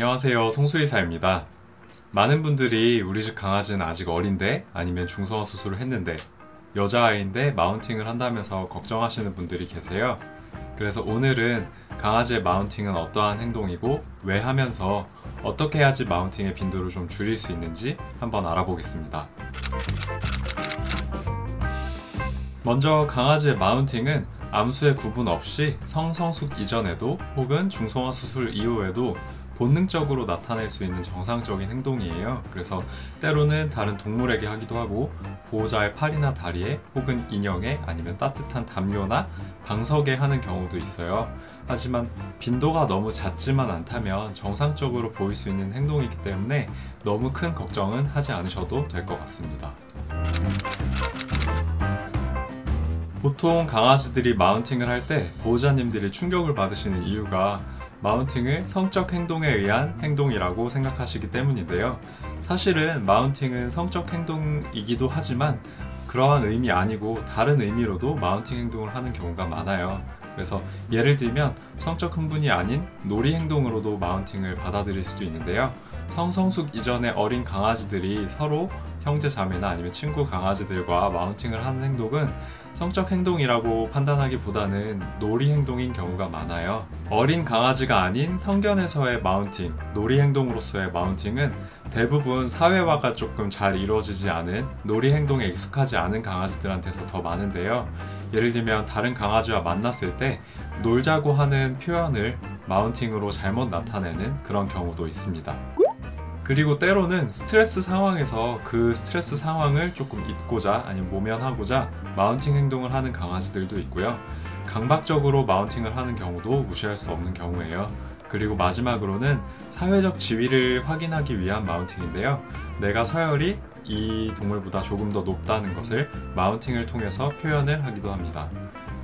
안녕하세요, 송수의사입니다. 많은 분들이 우리 집 강아지는 아직 어린데 아니면 중성화 수술을 했는데 여자아이인데 마운팅을 한다면서 걱정하시는 분들이 계세요. 그래서 오늘은 강아지의 마운팅은 어떠한 행동이고 왜 하면서 어떻게 해야지 마운팅의 빈도를 좀 줄일 수 있는지 한번 알아보겠습니다. 먼저 강아지의 마운팅은 암수의 구분 없이 성성숙 이전에도 혹은 중성화 수술 이후에도 본능적으로 나타낼 수 있는 정상적인 행동이에요. 그래서 때로는 다른 동물에게 하기도 하고 보호자의 팔이나 다리에 혹은 인형에 아니면 따뜻한 담요나 방석에 하는 경우도 있어요. 하지만 빈도가 너무 잦지만 않다면 정상적으로 보일 수 있는 행동이기 때문에 너무 큰 걱정은 하지 않으셔도 될 것 같습니다. 보통 강아지들이 마운팅을 할 때 보호자님들이 충격을 받으시는 이유가 마운팅을 성적 행동에 의한 행동이라고 생각하시기 때문인데요. 사실은 마운팅은 성적 행동이기도 하지만 그러한 의미 아니고 다른 의미로도 마운팅 행동을 하는 경우가 많아요. 그래서 예를 들면 성적 흥분이 아닌 놀이 행동으로도 마운팅을 받아들일 수도 있는데요. 성성숙 이전의 어린 강아지들이 서로 형제 자매나 아니면 친구 강아지들과 마운팅을 하는 행동은 성적 행동이라고 판단하기보다는 놀이 행동인 경우가 많아요. 어린 강아지가 아닌 성견에서의 마운팅, 놀이 행동으로서의 마운팅은 대부분 사회화가 조금 잘 이루어지지 않은 놀이 행동에 익숙하지 않은 강아지들한테서 더 많은데요. 예를 들면 다른 강아지와 만났을 때 놀자고 하는 표현을 마운팅으로 잘못 나타내는 그런 경우도 있습니다. 그리고 때로는 스트레스 상황에서 그 스트레스 상황을 조금 잊고자 아니면 모면하고자 마운팅 행동을 하는 강아지들도 있고요. 강박적으로 마운팅을 하는 경우도 무시할 수 없는 경우예요. 그리고 마지막으로는 사회적 지위를 확인하기 위한 마운팅인데요. 내가 서열이 이 동물보다 조금 더 높다는 것을 마운팅을 통해서 표현을 하기도 합니다.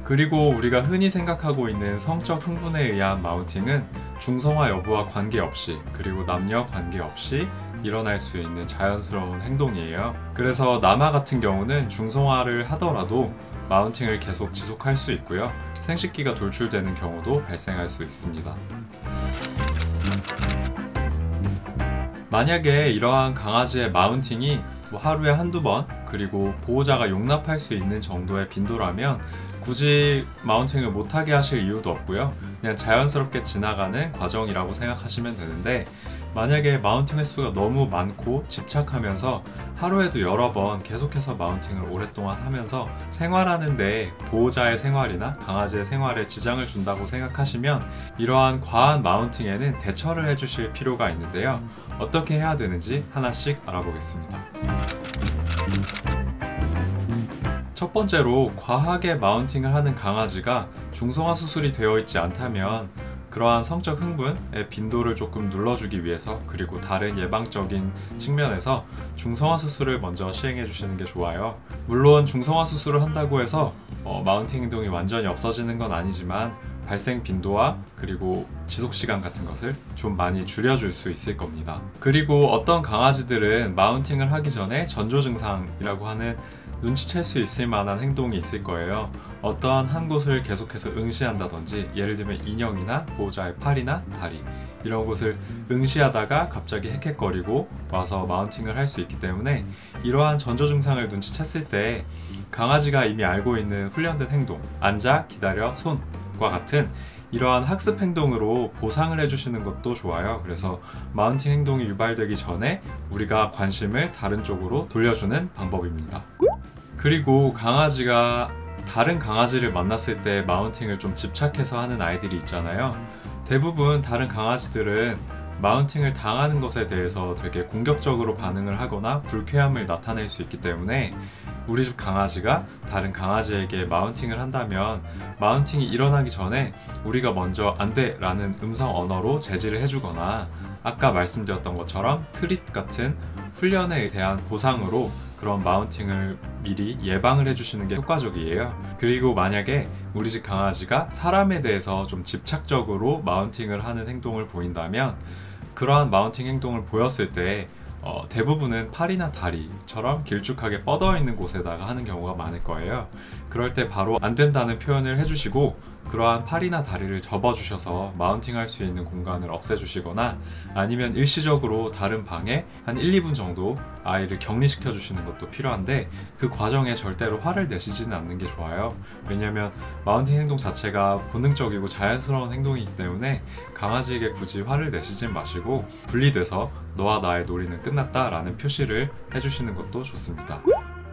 그리고 우리가 흔히 생각하고 있는 성적 흥분에 의한 마운팅은 중성화 여부와 관계없이 그리고 남녀 관계없이 일어날 수 있는 자연스러운 행동이에요. 그래서 남아 같은 경우는 중성화를 하더라도 마운팅을 계속 지속할 수 있고요. 생식기가 돌출되는 경우도 발생할 수 있습니다. 만약에 이러한 강아지의 마운팅이 하루에 한두 번 그리고 보호자가 용납할 수 있는 정도의 빈도라면 굳이 마운팅을 못하게 하실 이유도 없고요. 그냥 자연스럽게 지나가는 과정이라고 생각하시면 되는데 만약에 마운팅 횟수가 너무 많고 집착하면서 하루에도 여러 번 계속해서 마운팅을 오랫동안 하면서 생활하는데 보호자의 생활이나 강아지의 생활에 지장을 준다고 생각하시면 이러한 과한 마운팅에는 대처를 해주실 필요가 있는데요. 어떻게 해야 되는지 하나씩 알아보겠습니다. 첫 번째로 과하게 마운팅을 하는 강아지가 중성화 수술이 되어 있지 않다면 그러한 성적 흥분의 빈도를 조금 눌러주기 위해서 그리고 다른 예방적인 측면에서 중성화 수술을 먼저 시행해 주시는 게 좋아요. 물론 중성화 수술을 한다고 해서 마운팅 행동이 완전히 없어지는 건 아니지만 발생 빈도와 그리고 지속시간 같은 것을 좀 많이 줄여줄 수 있을 겁니다. 그리고 어떤 강아지들은 마운팅을 하기 전에 전조 증상이라고 하는 눈치챌 수 있을 만한 행동이 있을 거예요. 어떠한 한 곳을 계속해서 응시한다든지 예를 들면 인형이나 보호자의 팔이나 다리 이런 곳을 응시하다가 갑자기 헥헥거리고 와서 마운팅을 할 수 있기 때문에 이러한 전조 증상을 눈치챘을 때 강아지가 이미 알고 있는 훈련된 행동, 앉아, 기다려, 손과 같은 이러한 학습 행동으로 보상을 해주시는 것도 좋아요. 그래서 마운팅 행동이 유발되기 전에 우리가 관심을 다른 쪽으로 돌려주는 방법입니다. 그리고 강아지가 다른 강아지를 만났을 때 마운팅을 좀 집착해서 하는 아이들이 있잖아요. 대부분 다른 강아지들은 마운팅을 당하는 것에 대해서 되게 공격적으로 반응을 하거나 불쾌함을 나타낼 수 있기 때문에 우리 집 강아지가 다른 강아지에게 마운팅을 한다면 마운팅이 일어나기 전에 우리가 먼저 안 돼 라는 음성 언어로 제지를 해주거나 아까 말씀드렸던 것처럼 트릿 같은 훈련에 대한 보상으로 그런 마운팅을 미리 예방을 해주시는 게 효과적이에요. 그리고 만약에 우리 집 강아지가 사람에 대해서 좀 집착적으로 마운팅을 하는 행동을 보인다면 그러한 마운팅 행동을 보였을 때 대부분은 팔이나 다리처럼 길쭉하게 뻗어 있는 곳에다가 하는 경우가 많을 거예요. 그럴 때 바로 안 된다는 표현을 해주시고 그러한 팔이나 다리를 접어주셔서 마운팅 할 수 있는 공간을 없애주시거나 아니면 일시적으로 다른 방에 한 1, 2분 정도 아이를 격리시켜 주시는 것도 필요한데 그 과정에 절대로 화를 내시지는 않는 게 좋아요. 왜냐면 마운팅 행동 자체가 본능적이고 자연스러운 행동이기 때문에 강아지에게 굳이 화를 내시진 마시고 분리돼서 너와 나의 놀이는 끝났다 라는 표시를 해주시는 것도 좋습니다.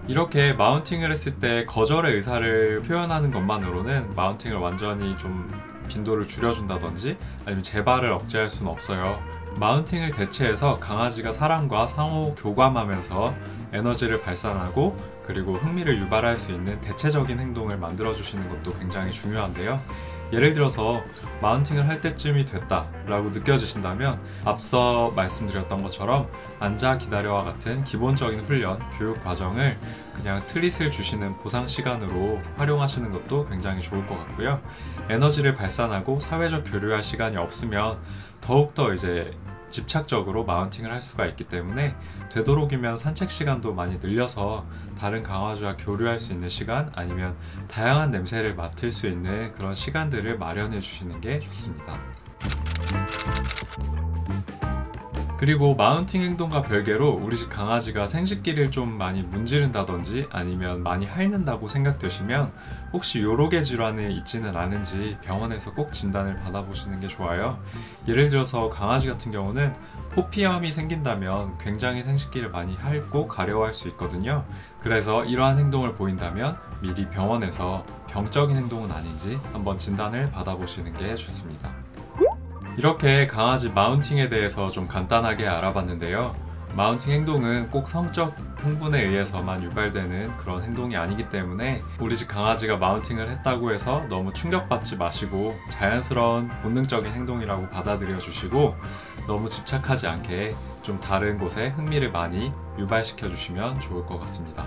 이렇게 마운팅을 했을 때 거절의 의사를 표현하는 것만으로는 마운팅을 완전히 좀 빈도를 줄여준다든지 아니면 재발을 억제할 수는 없어요. 마운팅을 대체해서 강아지가 사람과 상호 교감하면서 에너지를 발산하고 그리고 흥미를 유발할 수 있는 대체적인 행동을 만들어주시는 것도 굉장히 중요한데요. 예를 들어서 마운팅을 할 때쯤이 됐다 라고 느껴지신다면 앞서 말씀드렸던 것처럼 앉아 기다려와 같은 기본적인 훈련, 교육 과정을 그냥 트릿을 주시는 보상 시간으로 활용하시는 것도 굉장히 좋을 것 같고요. 에너지를 발산하고 사회적 교류할 시간이 없으면 더욱더 이제 집착적으로 마운팅을 할 수가 있기 때문에 되도록이면 산책 시간도 많이 늘려서 다른 강아지와 교류할 수 있는 시간 아니면 다양한 냄새를 맡을 수 있는 그런 시간들을 마련해 주시는 게 좋습니다. 그리고 마운팅 행동과 별개로 우리 집 강아지가 생식기를 좀 많이 문지른다든지 아니면 많이 핥는다고 생각되시면 혹시 요로개 질환이 있지는 않은지 병원에서 꼭 진단을 받아보시는 게 좋아요. 예를 들어서 강아지 같은 경우는 포피암이 생긴다면 굉장히 생식기를 많이 핥고 가려워할 수 있거든요. 그래서 이러한 행동을 보인다면 미리 병원에서 병적인 행동은 아닌지 한번 진단을 받아보시는 게 좋습니다. 이렇게 강아지 마운팅에 대해서 좀 간단하게 알아봤는데요. 마운팅 행동은 꼭 성적 흥분에 의해서만 유발되는 그런 행동이 아니기 때문에 우리 집 강아지가 마운팅을 했다고 해서 너무 충격받지 마시고 자연스러운 본능적인 행동이라고 받아들여 주시고 너무 집착하지 않게 좀 다른 곳에 흥미를 많이 유발시켜 주시면 좋을 것 같습니다.